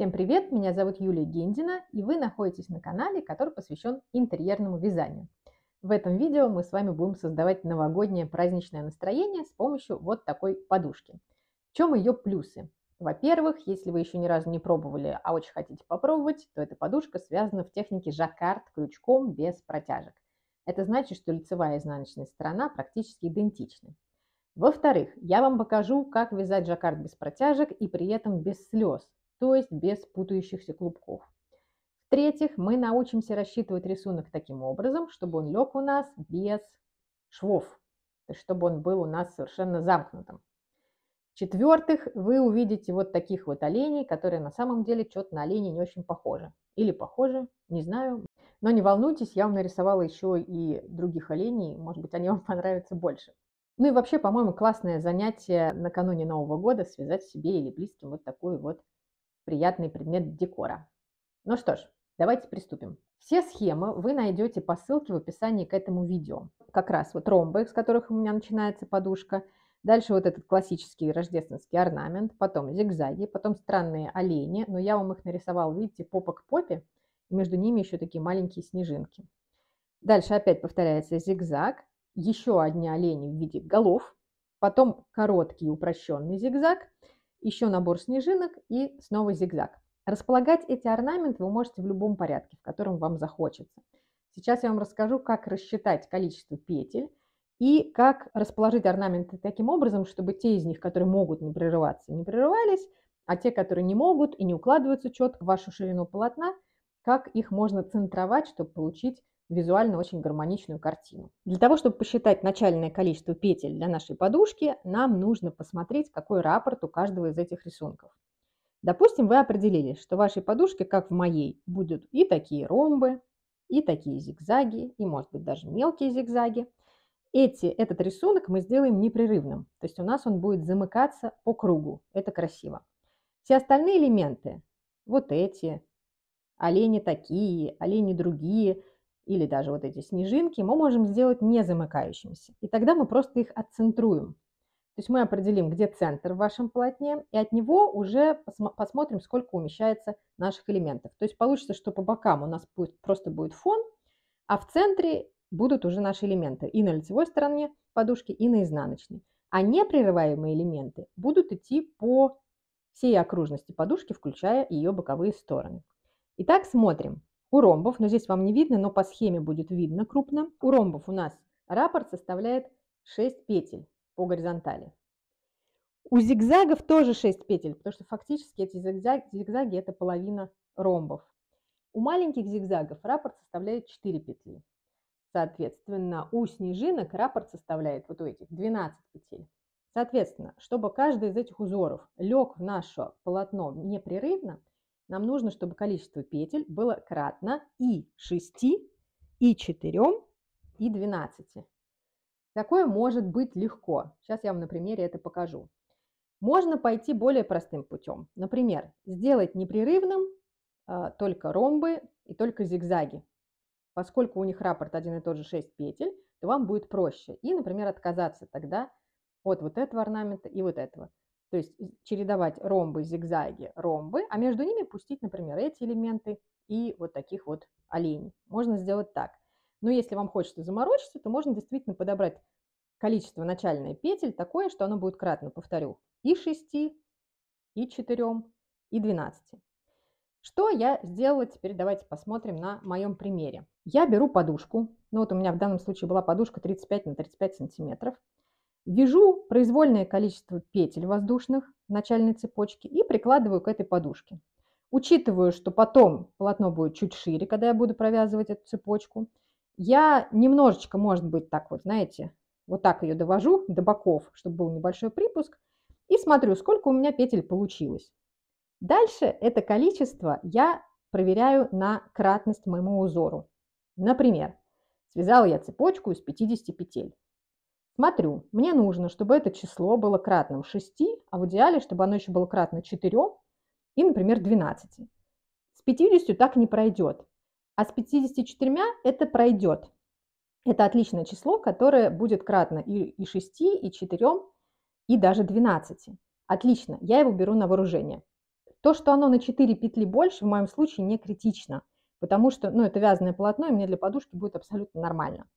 Всем привет, меня зовут Юлия Гендина, и вы находитесь на канале, который посвящен интерьерному вязанию. В этом видео мы с вами будем создавать новогоднее праздничное настроение с помощью вот такой подушки. В чем ее плюсы? Во-первых, если вы еще ни разу не пробовали, а очень хотите попробовать, то эта подушка связана в технике жаккард крючком без протяжек. Это значит, что лицевая и изнаночная сторона практически идентичны. Во-вторых, я вам покажу, как вязать жаккард без протяжек и при этом без слез, то есть без путающихся клубков. В-третьих, мы научимся рассчитывать рисунок таким образом, чтобы он лег у нас без швов, то есть чтобы он был у нас совершенно замкнутым. В-четвертых, вы увидите вот таких вот оленей, которые на самом деле что-то на оленей не очень похожи. Или похожи, не знаю. Но не волнуйтесь, я вам нарисовала еще и других оленей, может быть, они вам понравятся больше. Ну и вообще, по-моему, классное занятие накануне Нового года связать себе или близким вот такой вот приятный предмет декора. Ну что ж, давайте приступим. Все схемы вы найдете по ссылке в описании к этому видео. Как раз вот ромбы, с которых у меня начинается подушка, дальше вот этот классический рождественский орнамент, потом зигзаги, потом странные олени, но я вам их нарисовал, видите, попа к попе, и между ними еще такие маленькие снежинки. Дальше опять повторяется зигзаг, еще одни олени в виде голов, потом короткий упрощенный зигзаг, еще набор снежинок и снова зигзаг. Располагать эти орнаменты вы можете в любом порядке, в котором вам захочется. Сейчас я вам расскажу, как рассчитать количество петель и как расположить орнаменты таким образом, чтобы те из них, которые могут не прерываться, не прерывались, а те, которые не могут и не укладываются четко в вашу ширину полотна, как их можно центровать, чтобы получить визуально очень гармоничную картину. Для того, чтобы посчитать начальное количество петель для нашей подушки, нам нужно посмотреть, какой раппорт у каждого из этих рисунков. Допустим, вы определили, что в вашей подушке, как в моей, будут и такие ромбы, и такие зигзаги, и, может быть, даже мелкие зигзаги. Этот рисунок мы сделаем непрерывным, то есть у нас он будет замыкаться по кругу. Это красиво. Все остальные элементы, вот эти, олени такие, олени другие, или даже вот эти снежинки, мы можем сделать не замыкающимися. И тогда мы просто их отцентруем. То есть мы определим, где центр в вашем полотне, и от него уже посмотрим, сколько умещается наших элементов. То есть получится, что по бокам у нас просто будет фон, а в центре будут уже наши элементы и на лицевой стороне подушки, и на изнаночной. А непрерываемые элементы будут идти по всей окружности подушки, включая ее боковые стороны. Итак, смотрим. У ромбов, но здесь вам не видно, но по схеме будет видно крупно. У ромбов у нас раппорт составляет 6 петель по горизонтали. У зигзагов тоже 6 петель, потому что фактически эти зигзаги это половина ромбов. У маленьких зигзагов раппорт составляет 4 петли. Соответственно, у снежинок раппорт составляет вот у этих 12 петель. Соответственно, чтобы каждый из этих узоров лег в наше полотно непрерывно, нам нужно, чтобы количество петель было кратно и 6, и 4, и 12. Такое может быть легко. Сейчас я вам на примере это покажу. Можно пойти более простым путем. Например, сделать непрерывным только ромбы и только зигзаги. Поскольку у них раппорт один и тот же 6 петель, то вам будет проще. И, например, отказаться тогда от вот этого орнамента и вот этого. То есть чередовать ромбы, зигзаги, ромбы, а между ними пустить, например, эти элементы и вот таких вот оленей. Можно сделать так. Но если вам хочется заморочиться, то можно действительно подобрать количество начальной петель такое, что оно будет кратно, повторю, и 6, и 4, и 12. Что я сделала теперь, давайте посмотрим на моем примере. Я беру подушку, ну вот у меня в данном случае была подушка 35 на 35 сантиметров, вяжу произвольное количество петель воздушных в начальной цепочке и прикладываю к этой подушке. Учитываю, что потом полотно будет чуть шире, когда я буду провязывать эту цепочку. Я немножечко, может быть, так вот, знаете, вот так ее довожу до боков, чтобы был небольшой припуск, и смотрю, сколько у меня петель получилось. Дальше это количество я проверяю на кратность моему узору. Например, связала я цепочку из 50 петель. Смотрю, мне нужно, чтобы это число было кратным 6, а в идеале, чтобы оно еще было кратно 4 и, например, 12. С 50 так не пройдет, а с 54 это пройдет. Это отличное число, которое будет кратно и 6, и 4, и даже 12. Отлично, я его беру на вооружение. То, что оно на 4 петли больше, в моем случае не критично, потому что, ну, это вязаное полотно, и мне для подушки будет абсолютно нормально.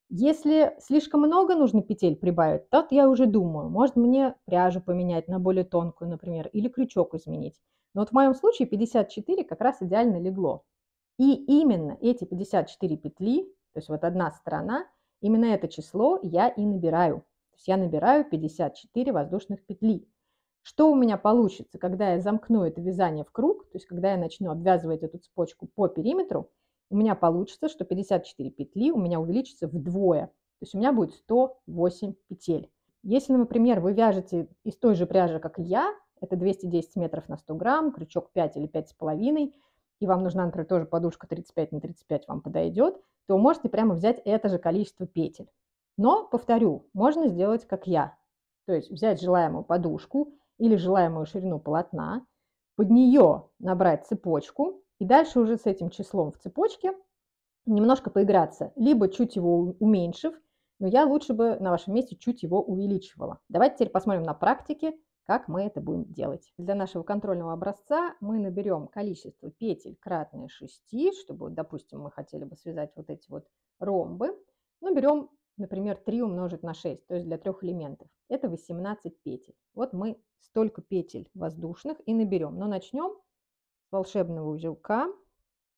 Если слишком много нужно петель прибавить, то я уже думаю, может мне пряжу поменять на более тонкую, например, или крючок изменить. Но вот в моем случае 54 как раз идеально легло. И именно эти 54 петли, то есть вот одна сторона, именно это число я и набираю. То есть я набираю 54 воздушных петли. Что у меня получится, когда я замкну это вязание в круг, то есть когда я начну обвязывать эту цепочку по периметру, у меня получится, что 54 петли у меня увеличится вдвое. То есть у меня будет 108 петель. Если, например, вы вяжете из той же пряжи, как и я, это 210 метров на 100 грамм, крючок 5 или 5,5, и вам нужна, например, тоже подушка 35 на 35 вам подойдет, то вы можете прямо взять это же количество петель. Но, повторю, можно сделать как я. То есть взять желаемую подушку или желаемую ширину полотна, под нее набрать цепочку и дальше уже с этим числом в цепочке немножко поиграться, либо чуть его уменьшив, но я лучше бы на вашем месте чуть его увеличивала. Давайте теперь посмотрим на практике, как мы это будем делать. Для нашего контрольного образца мы наберем количество петель кратное 6, чтобы, допустим, мы хотели бы связать вот эти вот ромбы. Ну, берем, например, 3 умножить на 6, то есть для 3 элементов. Это 18 петель. Вот мы столько петель воздушных и наберем. Но начнем с волшебного узелка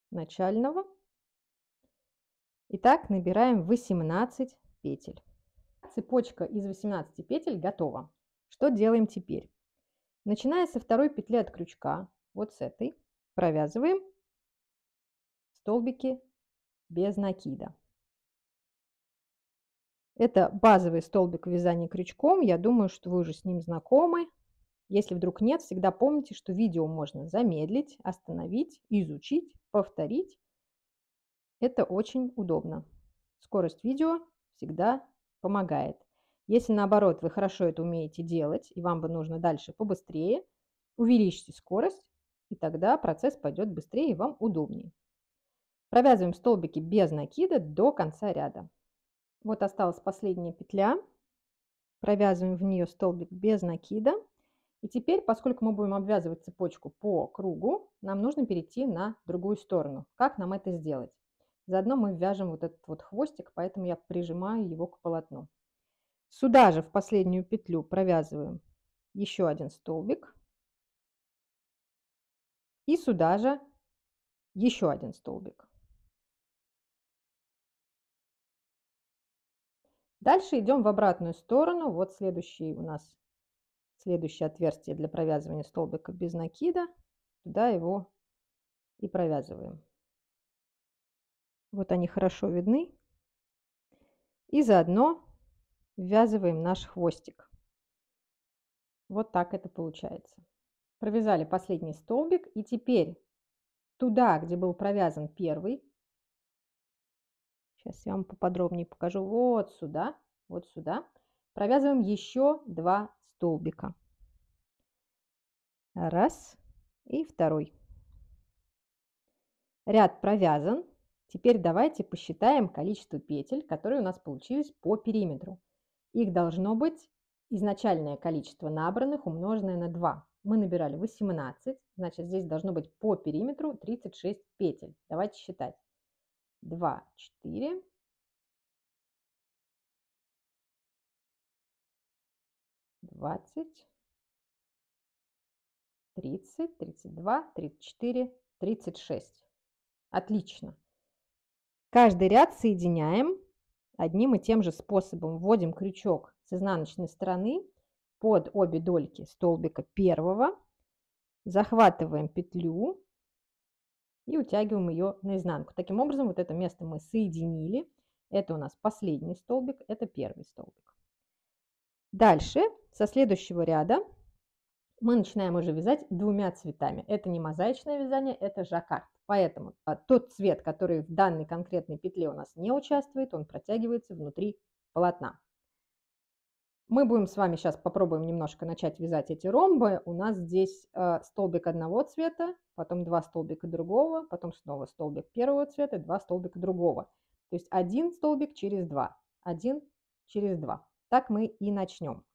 начального. Итак, набираем 18 петель. Цепочка из 18 петель готова. Что делаем теперь? Начиная со второй петли от крючка, вот с этой, провязываем столбики без накида. Это базовый столбик вязания крючком. Я думаю, что вы уже с ним знакомы. Если вдруг нет, всегда помните, что видео можно замедлить, остановить, изучить, повторить. Это очень удобно. Скорость видео всегда помогает. Если наоборот вы хорошо это умеете делать и вам бы нужно дальше побыстрее, увеличьте скорость, и тогда процесс пойдет быстрее и вам удобнее. Провязываем столбики без накида до конца ряда. Вот осталась последняя петля. Провязываем в нее столбик без накида. И теперь, поскольку мы будем обвязывать цепочку по кругу, нам нужно перейти на другую сторону. Как нам это сделать? Заодно мы вяжем вот этот вот хвостик, поэтому я прижимаю его к полотну. Сюда же в последнюю петлю провязываем еще один столбик. И сюда же еще один столбик. Дальше идем в обратную сторону. Вот следующее отверстие для провязывания столбика без накида. Туда его и провязываем. Вот они хорошо видны. И заодно ввязываем наш хвостик. Вот так это получается. Провязали последний столбик. И теперь туда, где был провязан первый, сейчас я вам поподробнее покажу, вот сюда, провязываем еще 2 столбика. Раз и второй. Ряд провязан. Теперь давайте посчитаем количество петель, которые у нас получились по периметру. Их должно быть изначальное количество набранных умноженное на 2. Мы набирали 18, значит здесь должно быть по периметру 36 петель. Давайте считать. 2, 4, 20, 30, 32, 34, 36. Отлично. Каждый ряд соединяем одним и тем же способом. Вводим крючок с изнаночной стороны под обе дольки столбика первого, захватываем петлю и утягиваем ее наизнанку. Таким образом, вот это место мы соединили. Это у нас последний столбик, это первый столбик. Дальше со следующего ряда мы начинаем уже вязать двумя цветами. Это не мозаичное вязание, это жаккард. Поэтому тот цвет, который в данной конкретной петле у нас не участвует, он протягивается внутри полотна. Мы будем с вами сейчас попробуем немножко начать вязать эти ромбы. У нас здесь столбик одного цвета, потом 2 столбика другого, потом снова столбик первого цвета, 2 столбика другого. То есть один столбик через 2, один через 2. Так мы и начнем.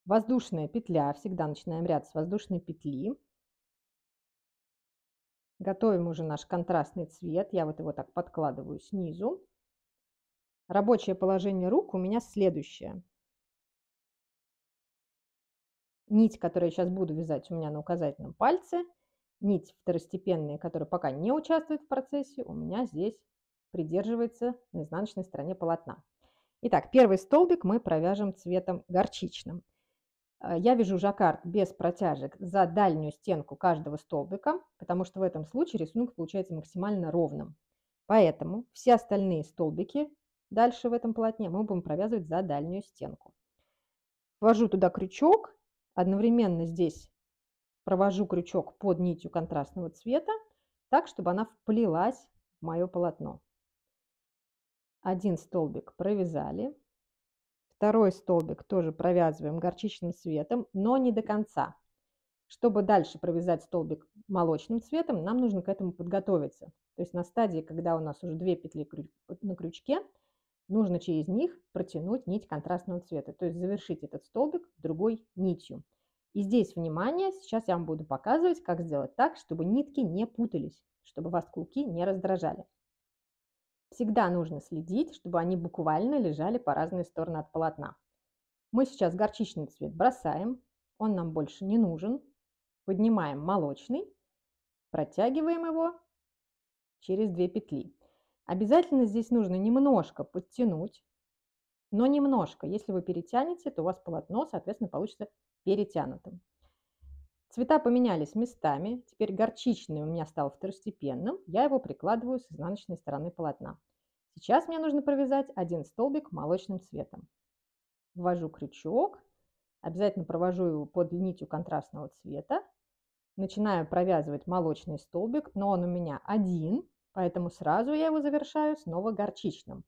Воздушная петля, всегда начинаем ряд с воздушной петли. Готовим уже наш контрастный цвет. Я вот его так подкладываю снизу. Рабочее положение рук у меня следующее. Нить, которую я сейчас буду вязать у меня на указательном пальце, нить второстепенная, которая пока не участвует в процессе, у меня здесь придерживается на изнаночной стороне полотна. Итак, первый столбик мы провяжем цветом горчичным. Я вяжу жаккард без протяжек за дальнюю стенку каждого столбика, потому что в этом случае рисунок получается максимально ровным. Поэтому все остальные столбики дальше в этом полотне мы будем провязывать за дальнюю стенку. Ввожу туда крючок, одновременно здесь провожу крючок под нитью контрастного цвета, так, чтобы она вплелась в мое полотно. Один столбик провязали. Второй столбик тоже провязываем горчичным цветом, но не до конца. Чтобы дальше провязать столбик молочным цветом, нам нужно к этому подготовиться. То есть на стадии, когда у нас уже 2 петли на крючке, нужно через них протянуть нить контрастного цвета, то есть завершить этот столбик другой нитью. И здесь, внимание, сейчас я вам буду показывать, как сделать так, чтобы нитки не путались, чтобы вас клубки не раздражали. Всегда нужно следить, чтобы они буквально лежали по разные стороны от полотна. Мы сейчас горчичный цвет бросаем, он нам больше не нужен. Поднимаем молочный, протягиваем его через 2 петли. Обязательно здесь нужно немножко подтянуть, но немножко. Если вы перетянете, то у вас полотно, соответственно, получится перетянутым. Цвета поменялись местами. Теперь горчичный у меня стал второстепенным. Я его прикладываю с изнаночной стороны полотна. Сейчас мне нужно провязать один столбик молочным цветом. Ввожу крючок, обязательно провожу его под нитью контрастного цвета. Начинаю провязывать молочный столбик, но он у меня один, поэтому сразу я его завершаю снова горчичным.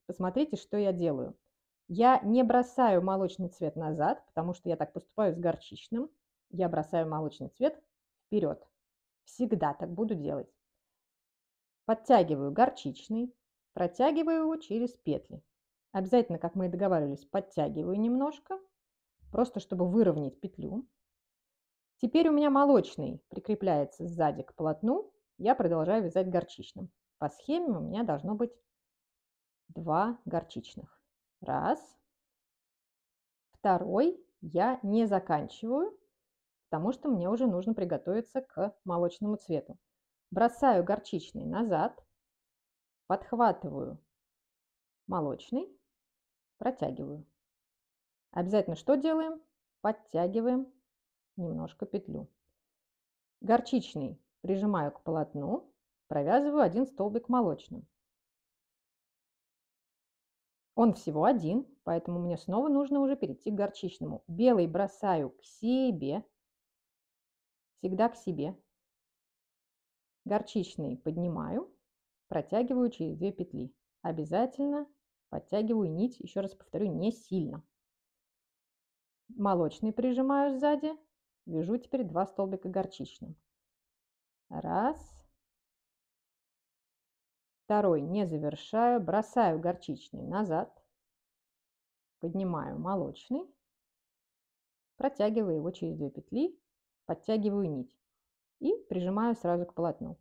Посмотрите, что я делаю. Я не бросаю молочный цвет назад, потому что я так поступаю с горчичным. Я бросаю молочный цвет вперед. Всегда так буду делать. Подтягиваю горчичный, протягиваю его через петли. Обязательно, как мы и договаривались, подтягиваю немножко, просто чтобы выровнять петлю. Теперь у меня молочный прикрепляется сзади к полотну. Я продолжаю вязать горчичным. По схеме у меня должно быть 2 горчичных. Раз. Второй я не заканчиваю, потому что мне уже нужно приготовиться к молочному цвету. Бросаю горчичный назад, подхватываю молочный, протягиваю. Обязательно что делаем? Подтягиваем немножко петлю. Горчичный прижимаю к полотну, провязываю один столбик молочным. Он всего один, поэтому мне снова нужно уже перейти к горчичному. Белый бросаю к себе, всегда к себе. Горчичный поднимаю, протягиваю через 2 петли. Обязательно подтягиваю нить, еще раз повторю, не сильно. Молочный прижимаю сзади, вяжу теперь 2 столбика горчичным. Раз. Второй не завершаю, бросаю горчичный назад, поднимаю молочный, протягиваю его через 2 петли, подтягиваю нить и прижимаю сразу к полотну.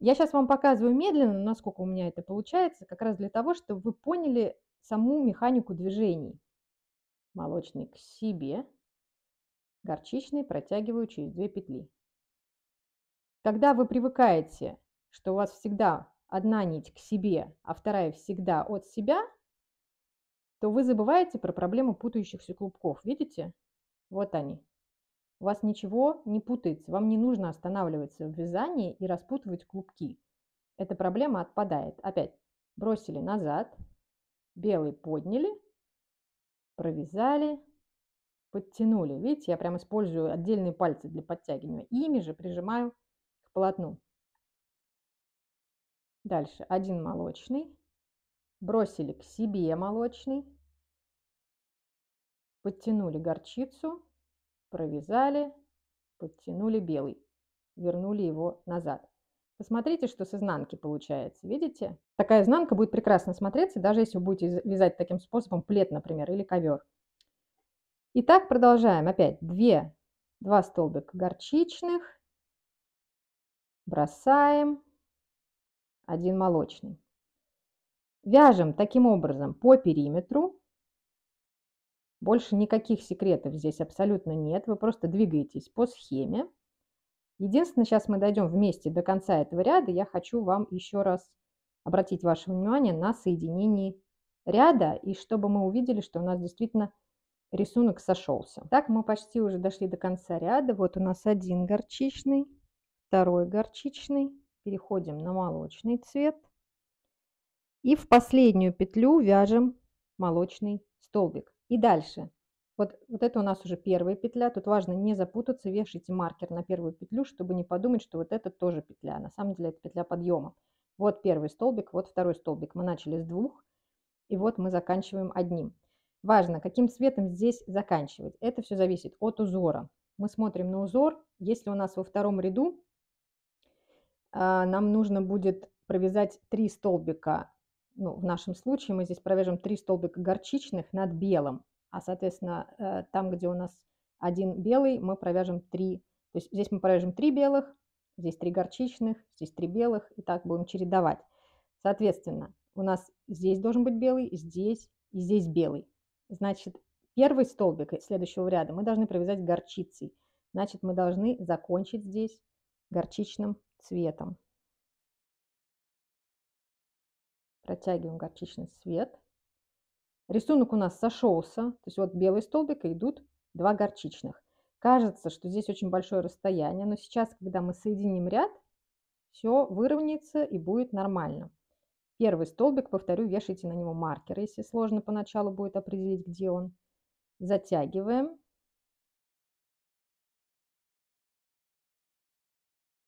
Я сейчас вам показываю медленно, насколько у меня это получается, как раз для того, чтобы вы поняли саму механику движений. Молочный к себе, горчичный протягиваю через 2 петли. Когда вы привыкаете, что у вас всегда одна нить к себе, а вторая всегда от себя, то вы забываете про проблему путающихся клубков. Видите? Вот они. У вас ничего не путается. Вам не нужно останавливаться в вязании и распутывать клубки. Эта проблема отпадает. Опять бросили назад, белый подняли, провязали, подтянули. Видите, я прям использую отдельные пальцы для подтягивания. Ими же прижимаю к полотну. Дальше один молочный, бросили к себе молочный, подтянули горчицу, провязали, подтянули белый, вернули его назад. Посмотрите, что с изнанки получается. Видите? Такая изнанка будет прекрасно смотреться, даже если вы будете вязать таким способом плед, например, или ковер. Итак, продолжаем. Опять 2 столбика горчичных, бросаем, один молочный. Вяжем таким образом по периметру. Больше никаких секретов здесь абсолютно нет. Вы просто двигаетесь по схеме. Единственное, сейчас мы дойдем вместе до конца этого ряда. Я хочу вам еще раз обратить ваше внимание на соединение ряда, и чтобы мы увидели, что у нас действительно рисунок сошелся. Так, мы почти уже дошли до конца ряда. Вот у нас один горчичный, второй горчичный. Переходим на молочный цвет. И в последнюю петлю вяжем молочный столбик. И дальше. Вот это у нас уже первая петля. Тут важно не запутаться, вешайте маркер на первую петлю, чтобы не подумать, что вот это тоже петля. На самом деле это петля подъема. Вот первый столбик, вот второй столбик. Мы начали с двух, и вот мы заканчиваем одним. Важно, каким цветом здесь заканчивать. Это все зависит от узора. Мы смотрим на узор. Если у нас во втором ряду нам нужно будет провязать 3 столбика, ну, в нашем случае мы здесь провяжем 3 столбика горчичных над белым, а, соответственно, там, где у нас один белый, мы провяжем 3. То есть здесь мы провяжем 3 белых, здесь 3 горчичных, здесь 3 белых, и так будем чередовать. Соответственно, у нас здесь должен быть белый, здесь и здесь белый. Значит, первый столбик следующего ряда мы должны провязать горчицей. Значит, мы должны закончить здесь горчичным цветом. Протягиваем горчичный цвет. Рисунок у нас сошелся, то есть вот белый столбик, и идут 2 горчичных. Кажется, что здесь очень большое расстояние, но сейчас, когда мы соединим ряд, все выровняется и будет нормально. Первый столбик, повторю, вешайте на него маркер, если сложно поначалу будет определить, где он. Затягиваем.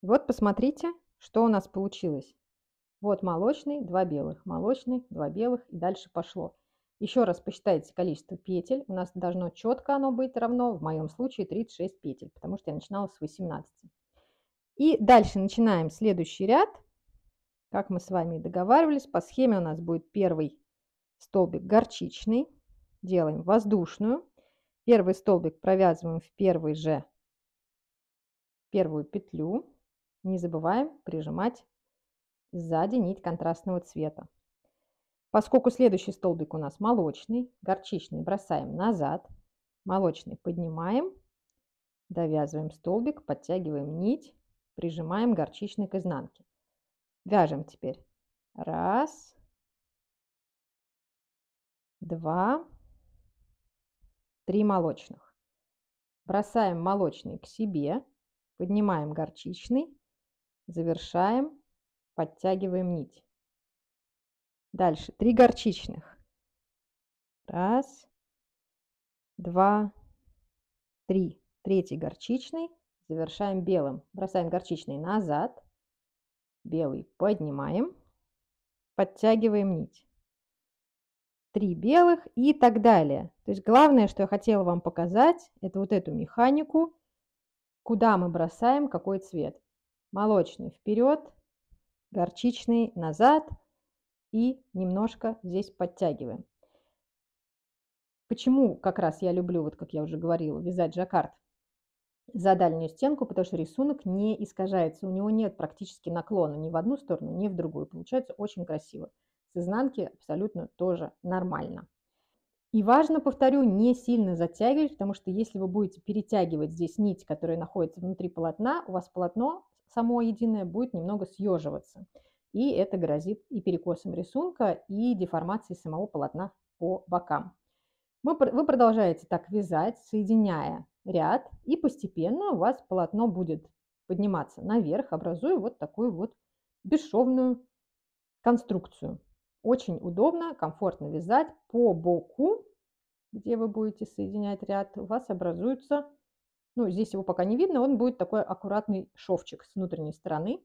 Вот посмотрите, что у нас получилось. Вот молочный, 2 белых, молочный, 2 белых, и дальше пошло. Еще раз посчитайте количество петель. У нас должно четко оно быть равно, в моем случае 36 петель, потому что я начинала с 18. И дальше начинаем следующий ряд. Как мы с вами и договаривались, по схеме у нас будет первый столбик горчичный. Делаем воздушную. Первый столбик провязываем в первую петлю. Не забываем прижимать сзади нить контрастного цвета. Поскольку следующий столбик у нас молочный, горчичный бросаем назад, молочный поднимаем, довязываем столбик, подтягиваем нить, прижимаем горчичный к изнанке. Вяжем теперь 1, 2, 3 молочных. Бросаем молочный к себе, поднимаем горчичный, завершаем, подтягиваем нить. Дальше 3 горчичных. 1, 2, 3. Третий горчичный. Завершаем белым. Бросаем горчичный назад. Белый поднимаем. Подтягиваем нить. 3 белых и так далее. То есть главное, что я хотела вам показать, это вот эту механику, куда мы бросаем какой цвет. Молочный вперед, горчичный назад и немножко здесь подтягиваем. Почему как раз я люблю, вот как я уже говорила, вязать жаккард за дальнюю стенку, потому что рисунок не искажается, у него нет практически наклона ни в одну сторону, ни в другую. Получается очень красиво. С изнанки абсолютно тоже нормально. И важно, повторю, не сильно затягивать, потому что если вы будете перетягивать здесь нить, которая находится внутри полотна, у вас полотно само единое будет немного съеживаться. И это грозит и перекосом рисунка, и деформацией самого полотна по бокам. Вы продолжаете так вязать, соединяя ряд, и постепенно у вас полотно будет подниматься наверх, образуя вот такую вот бесшовную конструкцию. Очень удобно, комфортно вязать. По боку, где вы будете соединять ряд, у вас образуется, ну, здесь его пока не видно, он будет такой аккуратный шовчик с внутренней стороны,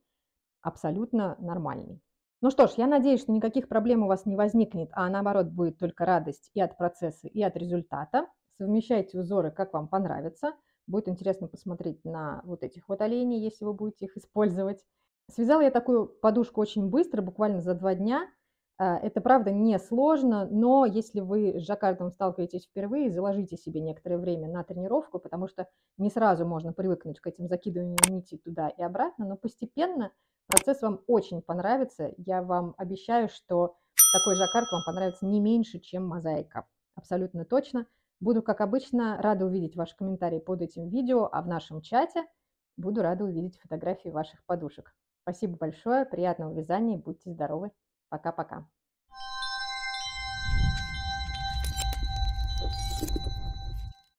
абсолютно нормальный. Ну что ж, я надеюсь, что никаких проблем у вас не возникнет, а наоборот будет только радость и от процесса, и от результата. Совмещайте узоры, как вам понравится. Будет интересно посмотреть на вот этих вот оленей, если вы будете их использовать. Связала я такую подушку очень быстро, буквально за 2 дня. Это правда не сложно, но если вы с жаккардом сталкиваетесь впервые, заложите себе некоторое время на тренировку, потому что не сразу можно привыкнуть к этим закидываниям нити туда и обратно, но постепенно процесс вам очень понравится. Я вам обещаю, что такой жаккард вам понравится не меньше, чем мозаика. Абсолютно точно. Буду, как обычно, рада увидеть ваши комментарии под этим видео, а в нашем чате буду рада увидеть фотографии ваших подушек. Спасибо большое, приятного вязания, будьте здоровы. Пока-пока.